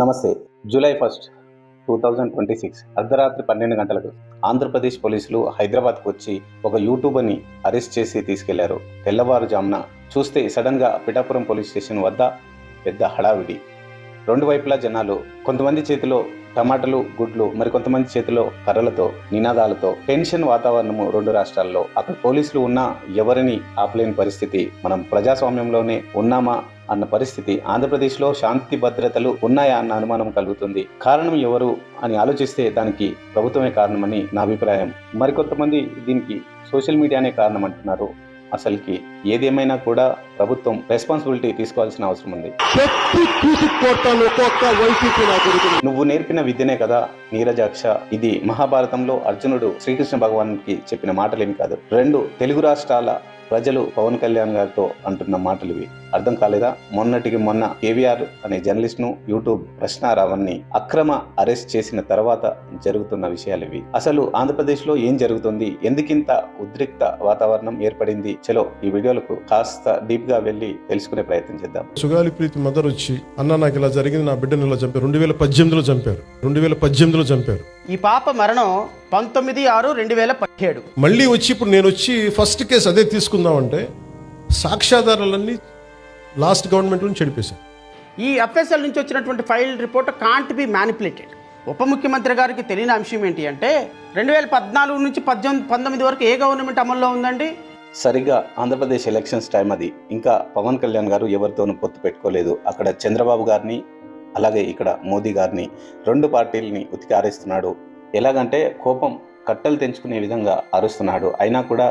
నమస్తే. జూలై 1, 2026 అర్ధరాత్రి 12 గంటలకు ఆంధ్రప్రదేశ్ పోలీసులు హైదరాబాద్కు వచ్చి ఒక యూట్యూబర్ని అరెస్ట్ చేసి తీసుకెళ్లారు. తెల్లవారుజామున చూస్తే సడన్గా పిఠాపురం పోలీస్ స్టేషన్ వద్ద పెద్ద హడావిడి. రెండు వైపులా జనాలు, కొంతమంది చేతిలో టమాటాలు, గుడ్లు, మరికొంతమంది చేతిలో కర్రలతో, నినాదాలతో టెన్షన్ వాతావరణము రెండు రాష్ట్రాల్లో. అక్కడ పోలీసులు ఉన్నా ఎవరిని ఆపలేని పరిస్థితి. మనం ప్రజాస్వామ్యంలోనే ఉన్నామా అన్న పరిస్థితి. ఆంధ్రప్రదేశ్లో శాంతి భద్రతలు ఉన్నాయా అన్న అనుమానం కలుగుతుంది. కారణం ఎవరు అని ఆలోచిస్తే దానికి ప్రభుత్వమే కారణమని నా అభిప్రాయం. మరికొంతమంది దీనికి సోషల్ మీడియానే కారణం అంటున్నారు. అసలుకి ఏదేమైనా కూడా ప్రభుత్వం రెస్పాన్సిబిలిటీ తీసుకోవాల్సిన అవసరం ఉంది. నువ్వు నేర్పిన విద్యనే కదా నీరజాక్ష. ఇది మహాభారతంలో అర్జునుడు శ్రీకృష్ణ భగవాన్కి చెప్పిన మాటలేమి కాదు. 2 తెలుగు రాష్ట్రాల ప్రజలు పవన్ కళ్యాణ్ గారితో అంటున్న మాటలు ఇవి. అర్థం కాలేదా? మొన్నటికి మొన్న కేవీఆర్ అనే జర్నలిస్ట్ ను యూట్యూబ్ ప్రశ్న రావణ్ణి అక్రమ అరెస్ట్ చేసిన తర్వాత జరుగుతున్న విషయాలు ఇవి. అసలు ఆంధ్రప్రదేశ్ లో ఏం జరుగుతుంది? ఎందుకింత ఉద్రిక్త వాతావరణం ఏర్పడింది? చలో ఈ వీడియోలకు కాస్త డీప్ గా వెళ్లి తెలుసుకునే ప్రయత్నం చేద్దాం. సుగాలి ప్రీతి మదర్ వచ్చి, అన్న నాకు ఇలా జరిగింది, నా బిడ్డను ఇలా చంపారు, 2018లో చంపారు. ఈ పాప మరణం 19/6/2017. మళ్ళీ వచ్చి ఇప్పుడు నేను వచ్చి ఫస్ట్ కేసు అదే తీసుకుందామంటే సాక్ష్యాధారాలన్నీ లాస్ట్ గవర్నమెంట్ నుంచి చెడిపేశారు. ఈ ఎఫ్ఎస్ఎల్ నుంచి వచ్చినటువంటి file report can't be manipulated. ఉప ముఖ్యమంత్రి గారికి తెలియని అంశం ఏంటి అంటే 2014 నుంచి 19 వరకు ఏ గవర్నమెంట్ అమల్లో ఉందండి? సరిగ్గా ఆంధ్రప్రదేశ్ ఎలక్షన్స్ టైం అది. ఇంకా పవన్ కళ్యాణ్ గారు ఎవరితోనూ పొత్తు పెట్టుకోలేదు. అక్కడ చంద్రబాబు గారిని, అలాగే ఇక్కడ మోదీ గారిని, 2 పార్టీలని ఉతికి ఆరేస్తున్నాడు. ఎలాగంటే కోపం కట్టలు తెంచుకునే విధంగా అరుస్తున్నాడు. అయినా కూడా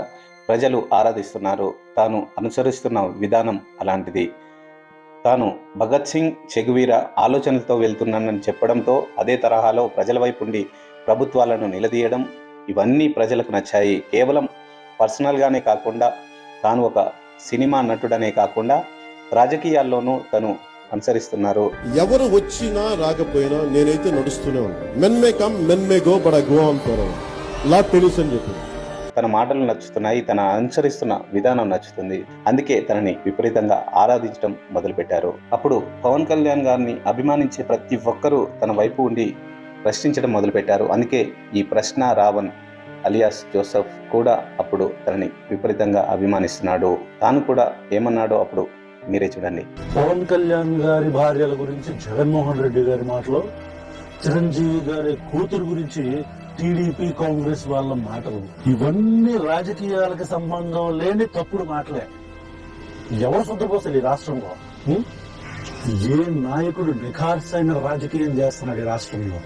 ప్రజలు ఆరాధిస్తున్నారు. తాను అనుసరిస్తున్న విధానం అలాంటిది. తాను భగత్ సింగ్, చెగువీర ఆలోచనలతో వెళ్తున్నానని చెప్పడంతో అదే తరహాలో ప్రజల వైపు ఉండి ప్రభుత్వాలను నిలదీయడం, ఇవన్నీ ప్రజలకు నచ్చాయి. కేవలం పర్సనల్గానే కాకుండా, తాను ఒక సినిమా నటుడనే కాకుండా రాజకీయాల్లోనూ తను అనుసరిస్తున్నారు. ఎవరు వచ్చినా రాకపోయినా నేనైతే నడుస్తూనే ఉంటాను. Men may come, men may go, but I go on for law తెలుసు అని చెప్పి తన మాటలు నచ్చుతున్నాయి, తన అనుసరిస్తున్న విధానం నచ్చుతుంది. అందుకే తనని విపరీతంగా ఆరాధించడం మొదలుపెట్టారు. అప్పుడు పవన్ కళ్యాణ్ గారిని అభిమానించే ప్రతి ఒక్కరూ తన వైపు ఉండి ప్రశ్నించడం మొదలుపెట్టారు. అందుకే ఈ ప్రశ్న రావణ్ అలియాస్ జోసెఫ్ కూడా అప్పుడు తనని విపరీతంగా అభిమానిస్తున్నాడు. తాను కూడా ఏమన్నాడో అప్పుడు మీరే చూడండి. పవన్ కళ్యాణ్ గారి భార్యల గురించి జగన్మోహన్ రెడ్డి గారి మాటలు, చిరంజీవి గారి కూతురు గురించి టీడీపీ కాంగ్రెస్ వాళ్ళ మాటలు, ఇవన్నీ రాజకీయాలకు సంబంధం లేని తప్పుడు మాటలే. ఎవరు శుద్ధపోసారు ఈ రాష్ట్రంలో? ఏ నాయకుడు నిఖార్సైన రాజకీయం చేస్తున్నాడు ఈ రాష్ట్రంలో?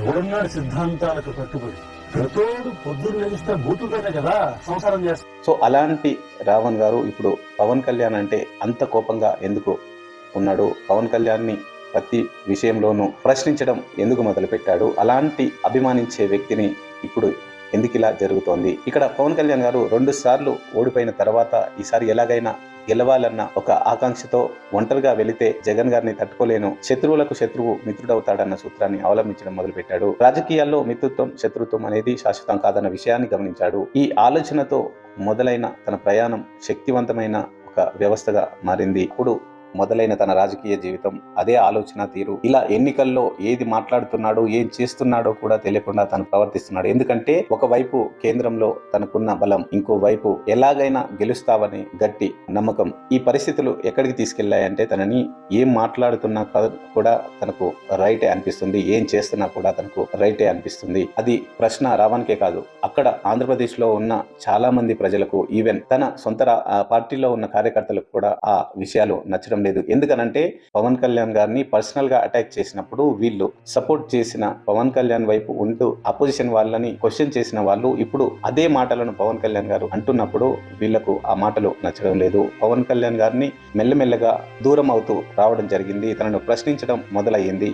ఎవడున్నాడు సిద్ధాంతాలకు కట్టుబడి? ప్రతోడు పొద్దున్న లేస్తే బూతులతోనే కదా సంసారం చేస్తారు. సో అలాంటి రావణ్ గారు ఇప్పుడు పవన్ కళ్యాణ్ అంటే అంత కోపంగా ఎందుకు ఉన్నాడు? పవన్ కళ్యాణ్ని ప్రతి విషయంలోనూ ప్రశ్నించడం ఎందుకు మొదలుపెట్టాడు? అలాంటి అభిమానించే వ్యక్తిని ఇప్పుడు ఎందుకు ఇలా జరుగుతోంది? ఇక్కడ పవన్ కళ్యాణ్ గారు 2 సార్లు ఓడిపోయిన తర్వాత ఈసారి ఎలాగైనా గెలవాలన్న ఒక ఆకాంక్షతో ఒంటరిగా వెళితే జగన్ గారిని తట్టుకోలేను, శత్రువులకు శత్రువు మిత్రుడవుతాడన్న సూత్రాన్ని అవలంబించడం మొదలుపెట్టాడు. రాజకీయాల్లో మిత్రుత్వం, శత్రుత్వం అనేది శాశ్వతం కాదన్న విషయాన్ని గమనించాడు. ఈ ఆలోచనతో మొదలైన తన ప్రయాణం శక్తివంతమైన ఒక వ్యవస్థగా మారింది. అప్పుడు మొదలైన తన రాజకీయ జీవితం అదే ఆలోచన తీరు. ఇలా ఎన్నికల్లో ఏది మాట్లాడుతున్నాడో, ఏం చేస్తున్నాడో కూడా తెలియకుండా తను ప్రవర్తిస్తున్నాడు. ఎందుకంటే ఒకవైపు కేంద్రంలో తనకున్న బలం, ఇంకోవైపు ఎలాగైనా గెలుస్తావని గట్టి నమ్మకం. ఈ పరిస్థితులు ఎక్కడికి తీసుకెళ్లాయంటే తనని ఏం మాట్లాడుతున్నా కూడా తనకు రైటే అనిపిస్తుంది, ఏం చేస్తున్నా కూడా తనకు రైటే అనిపిస్తుంది. అది ప్రశ్న రావణ్కే కాదు, అక్కడ ఆంధ్రప్రదేశ్ లో ఉన్న చాలా మంది ప్రజలకు, ఈవెన్ తన సొంత పార్టీలో ఉన్న కార్యకర్తలకు కూడా ఆ విషయాలు నచ్చడం లేదు. ఎందుకనంటే పవన్ కళ్యాణ్ గారిని పర్సనల్ గా అటాక్ చేసినప్పుడు వీళ్ళు సపోర్ట్ చేసిన పవన్ కళ్యాణ్ వైపు ఉంటూ అపోజిషన్ వాళ్ళని క్వశ్చన్ చేసిన వాళ్ళు ఇప్పుడు అదే మాటలను పవన్ కళ్యాణ్ గారు అంటున్నప్పుడు వీళ్లకు ఆ మాటలు నచ్చడం లేదు. పవన్ కళ్యాణ్ గారిని మెల్లమెల్లగా దూరం అవుతూ రావడం జరిగింది. తనను ప్రశ్నించడం మొదలయ్యింది.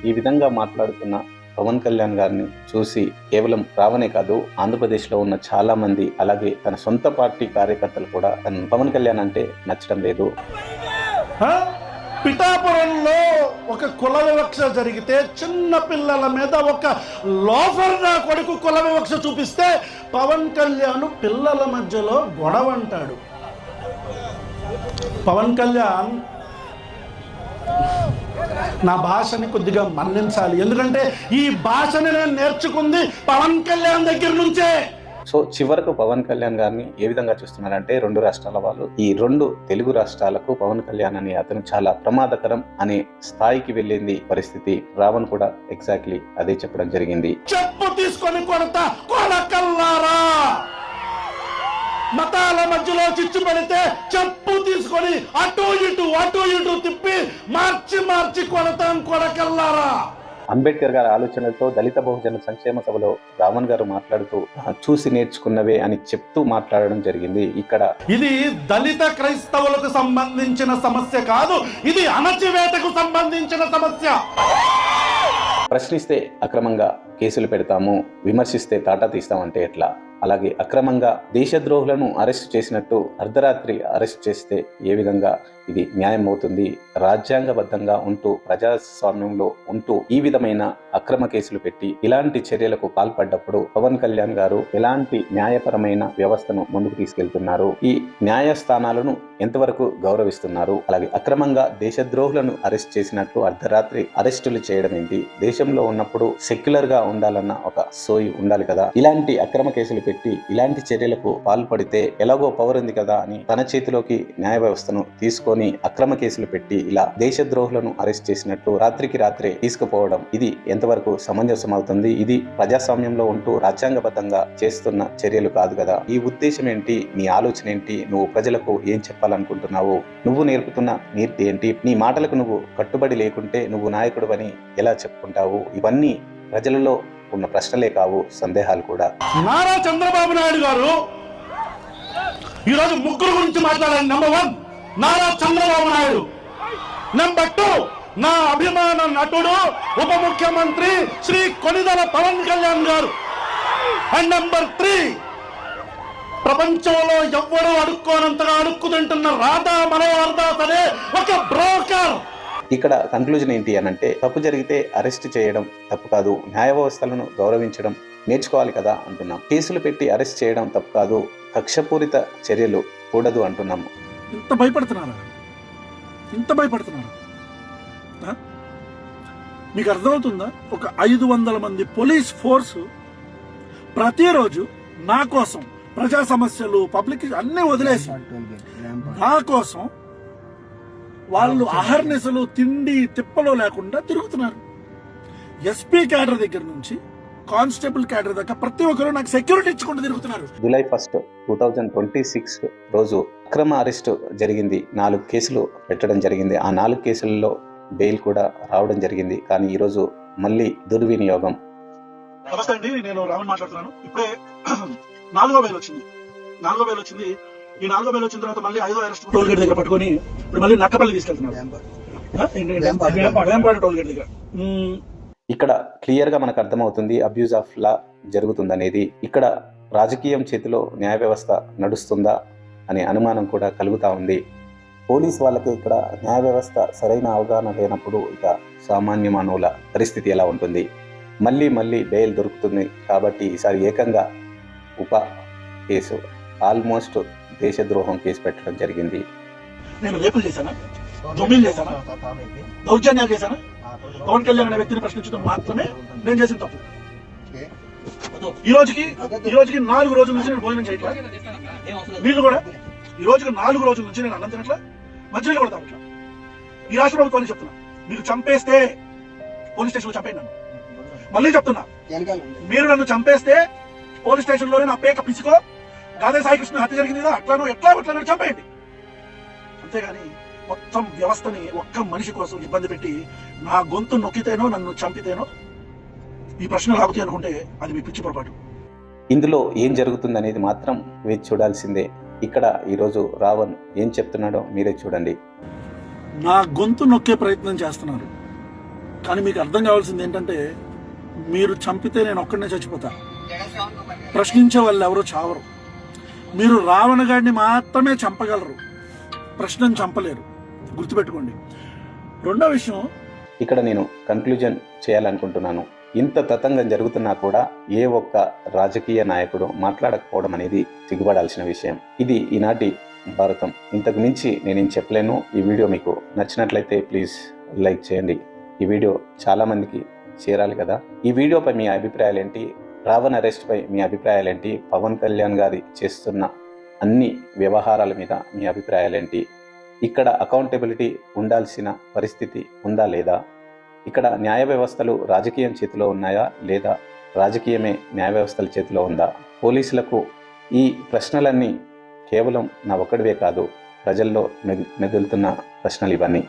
ఈ విధంగా మాట్లాడుతున్న పవన్ కళ్యాణ్ గారిని చూసి కేవలం రావణే కాదు, ఆంధ్రప్రదేశ్ లో ఉన్న చాలా మంది, అలాగే తన సొంత పార్టీ కార్యకర్తలు కూడా పవన్ కళ్యాణ్ అంటే నచ్చడం లేదు. పిఠాపురంలో ఒక కుల వివక్ష జరిగితే చిన్న పిల్లల మీద ఒక లోఫర్ నా కొడుకు కుల వివక్ష చూపిస్తే పవన్ కళ్యాణ్ పిల్లల మధ్యలో గొడవ అంటాడు. పవన్ కళ్యాణ్ నా భాషని కొద్దిగా మన్నించాలి, ఎందుకంటే ఈ భాషని నేను నేర్చుకుంది పవన్ కళ్యాణ్ దగ్గర నుంచే. సో చివరకు పవన్ కళ్యాణ్ గారిని ఏ విధంగా చూస్తున్నారంటే, రెండు రాష్ట్రాల వాళ్ళు ఈ రెండు తెలుగు రాష్ట్రాలకు పవన్ కళ్యాణ్ అనే అతను చాలా ప్రమాదకరం అనే స్థాయికి వెళ్ళింది పరిస్థితి. రావణ్ కూడా ఎగ్జాక్ట్లీ అదే చెప్పడం జరిగింది. చెప్పు తీసుకొని కొడతా కొడకల్లారా, మతాల మధ్యలో చిచ్చు పెడితే చెప్పు తీసుకొని అటు ఇటు తిప్పి మార్చి కొడతాం కొడకల్లారా. అంబేద్కర్ గారి ఆలోచనలతో దళిత బహుజన సంక్షేమ సభలో రావణ్ గారు మాట్లాడుతూ చూసి నేర్చుకున్నవే అని చెప్తూ మాట్లాడడం జరిగింది. ఇక్కడ ఇది దళిత క్రైస్తవులకు సంబంధించిన సమస్య కాదు, ఇది అణచివేతకు సంబంధించిన సమస్య. ప్రశ్నిస్తే అక్రమంగా కేసులు పెడతాము, విమర్శిస్తే తాటా తీస్తామంటే ఎట్లా? అలాగే అక్రమంగా దేశద్రోహులను అరెస్ట్ చేసినట్టు అర్ధరాత్రి అరెస్ట్ చేస్తే ఏ విధంగా ఇది న్యాయం అవుతుంది? రాజ్యాంగబద్ధంగా ఉంటూ ప్రజాస్వామ్యంలో ఉంటూ ఈ విధమైన అక్రమ కేసులు పెట్టి ఇలాంటి చర్యలకు పాల్పడ్డప్పుడు పవన్ కళ్యాణ్ గారు ఎలాంటి న్యాయపరమైన వ్యవస్థను ముందుకు తీసుకెళ్తున్నారు? ఈ న్యాయస్థానాలను ఎంతవరకు గౌరవిస్తున్నారు? అలాగే అక్రమంగా దేశద్రోహులను అరెస్ట్ చేసినట్లు అర్ధరాత్రి అరెస్టులు చేయడం ఏంటి? దేశంలో ఉన్నప్పుడు సెక్యులర్ గా ఉండాలన్న ఒక సోయి ఉండాలి కదా. ఇలాంటి అక్రమ కేసులు పెట్టి ఇలాంటి చర్యలకు పాల్పడితే ఎలాగో పవర్ ఉంది కదా అని తన చేతిలోకి న్యాయ వ్యవస్థను తీసుకొని అక్రమ కేసులు పెట్టి ఇలా దేశద్రోహులను అరెస్ట్ చేసినట్టు రాత్రికి రాత్రే తీసుకుపోవడం ఇది ఎంతవరకు సమంజసం అవుతుంది? ఇది ప్రజాస్వామ్యంలో ఉంటూ రాజ్యాంగబద్ధంగా చేస్తున్న చర్యలు కాదు కదా. ఈ ఉద్దేశం ఏంటి? నీ ఆలోచన ఏంటి? నువ్వు ప్రజలకు ఏం చెప్పాలనుకుంటున్నావు? నువ్వు నేర్పుతున్న నీతి ఏంటి? నీ మాటలకు నువ్వు కట్టుబడి లేకుంటే నువ్వు నాయకుడు అని ఎలా చెప్పుకుంటావు? ఇవన్నీ ప్రజలలో ఉన్న ప్రశ్నలే కావు, సందేహాలు కూడా. నారా చంద్రబాబు నాయుడు గారు ఈరోజు ముగ్గురు గురించి మాట్లాడాలి. నెంబర్ 1 నారా చంద్రబాబు నాయుడు, నెంబర్ 2 నా అభిమాన నటుడు ఉప ముఖ్యమంత్రి శ్రీ కొనిదెల పవన్ కళ్యాణ్ గారు, అండ్ నెంబర్ 3 ప్రపంచంలో ఎవ్వరూ అడుక్కోనంతగా అడుక్కుతుంటున్న రాధా మనోహర్ దాస్ అనే ఒక బ్రోకర్. ఇక్కడ కంక్లూజన్ ఏంటి అని అంటే, తప్పు జరిగితే అరెస్ట్ చేయడం తప్పు కాదు, న్యాయ వ్యవస్థలను గౌరవించడం నేర్చుకోవాలి కదా అంటున్నాం. కేసులు పెట్టి అరెస్ట్ చేయడం తప్పు కాదు, కక్షపూరిత చర్యలు కూడదు అంటున్నాము. ఇంత భయపడుతున్నారా? మీకు అర్థమవుతుందా? ఒక 500 మంది పోలీస్ ఫోర్సు ప్రతిరోజు నా కోసం ప్రజా సమస్యలు పబ్లిక్ అన్ని వదిలేసి నా కోసం వాళ్ళు అహర్నిశలు తిండి తిప్పలో లేకుండా తిరుగుతున్నారు. ఎస్పీ క్యాడర్ దగ్గర నుంచి కానిస్టేబుల్ క్యాడర్ దాకా ప్రతి ఒక్కరు నాకు సెక్యూరిటీ ఇచ్చుకుంటూ తిరుగుతున్నారు. జూలై 1, 2026 రోజు అక్రమ అరెస్టు జరిగింది. 4 కేసులు పెట్టడం జరిగింది. ఆ 4 కేసులలో బెయిల్ కూడా రావడం జరిగింది. కానీ ఈరోజు మళ్ళీ దుర్వినియోగం. నమస్తే అండి, నేను రావణ్ మాట్లాడుతున్నాను. ఇప్పుడే 4వ బెయిల్ వచ్చింది. ఈ 4వ బెయిల్ వచ్చిన తర్వాత మళ్ళీ 5వ అరెస్ట్ టోల్ గేట్ దగ్గర పట్టుకొని ఇప్పుడు మళ్ళీ నక్కపల్లి తీసుకెళ్తున్నారు. వేంపాడు టోల్ గేట్ దగ్గర. ఇక్కడ క్లియర్ గా మనకు అర్థమవుతుంది అబ్యూజ్ ఆఫ్ లా జరుగుతుందనేది. ఇక్కడ రాజకీయం చేతిలో న్యాయ వ్యవస్థ నడుస్తుందా అనే అనుమానం కూడా కలుగుతా ఉంది. పోలీస్ వాళ్ళకి ఇక్కడ న్యాయ వ్యవస్థ సరైన అవగాహన లేనప్పుడు ఇక సామాన్య మానవుల పరిస్థితి ఎలా ఉంటుంది? మళ్ళీ బెయిల్ దొరుకుతుంది కాబట్టి ఈసారి ఏకంగా కేసు ఆల్మోస్ట్ దేశద్రోహం కేసు పెట్టడం జరిగింది. నేను రేపులు చేశానా, దొంగలు చేశానా, దౌర్జన్యాలు చేశానా? పవన్ కళ్యాణ్ అనే వ్యక్తిని ప్రశ్నించడం మాత్రమే నేను చేసిన తప్పు. ఈ రోజుకి 4 రోజుల నుంచి నేను భోజనం చేయట్లా. మీరు కూడా ఈ రోజుకి 4 రోజుల నుంచి నేను అన్నం తినట్లా, మధ్యలో కూడా తాగట్లా. ఈ రాష్ట్ర ప్రభుత్వాన్ని చెప్తున్నా, మీరు చంపేస్తే పోలీస్ స్టేషన్ లో చంపేయండి నన్ను. మళ్ళీ చెప్తున్నా, మీరు నన్ను చంపేస్తే పోలీస్ స్టేషన్ లోనే నా పేక పిసుకో, గాదే సాయికృష్ణ హత్య జరిగింది కదా ఎట్లా చంపేయండి. అంతేగాని మొత్తం వ్యవస్థని ఒక్క మనిషి కోసం ఇబ్బంది పెట్టి నా గొంతు నొక్కితేనో నన్ను చంపితేనో ఈ ప్రశ్న లాగుతాయి అనుకుంటే అది మీ పిచ్చి పొరపాటు. ఇందులో ఏం జరుగుతుందనేది మాత్రం వేచి చూడాల్సిందే. ఇక్కడ ఈరోజు రావణ్ ఏం చెప్తున్నాడో మీరే చూడండి. నా గొంతు నొక్కే ప్రయత్నం చేస్తున్నారు, కానీ మీకు అర్థం కావాల్సింది ఏంటంటే, మీరు చంపితే నేను ఒక్కడనే చచ్చిపోతా. ప్రశ్నించే వాళ్ళు ఎవరో చావరు. మీరు రావణ గాడిని మాత్రమే చంపగలరు, ప్రశ్నను చంపలేరు. గుర్తుపెట్టుకోండి. రెండో విషయం, ఇక్కడ నేను కన్క్లూజన్ చేయాలనుకుంటున్నాను. ఇంత తతంగం జరుగుతున్నా కూడా ఏ ఒక్క రాజకీయ నాయకుడు మాట్లాడకపోవడం అనేది సిగ్గుపడాల్సిన విషయం. ఇది ఈనాటి భారతం. ఇంతకు మించి నేనేం చెప్పలేను. ఈ వీడియో మీకు నచ్చినట్లయితే ప్లీజ్ లైక్ చేయండి. ఈ వీడియో చాలామందికి చేరాలి కదా. ఈ వీడియోపై మీ అభిప్రాయాలు ఏంటి? రావణ్ అరెస్ట్పై మీ అభిప్రాయాలు ఏంటి? పవన్ కళ్యాణ్ గారి చేస్తున్న అన్ని వ్యవహారాల మీద మీ అభిప్రాయాలు ఏంటి? ఇక్కడ అకౌంటబిలిటీ ఉండాల్సిన పరిస్థితి ఉందా లేదా? ఇక్కడ న్యాయ వ్యవస్థలు రాజకీయం చేతిలో ఉన్నాయా లేదా రాజకీయమే న్యాయ వ్యవస్థల చేతిలో ఉందా? పోలీసులకు ఈ ప్రశ్నలన్నీ కేవలం నా ఒక్కడివే కాదు, ప్రజల్లో మెదులుతున్న ప్రశ్నలు ఇవన్నీ.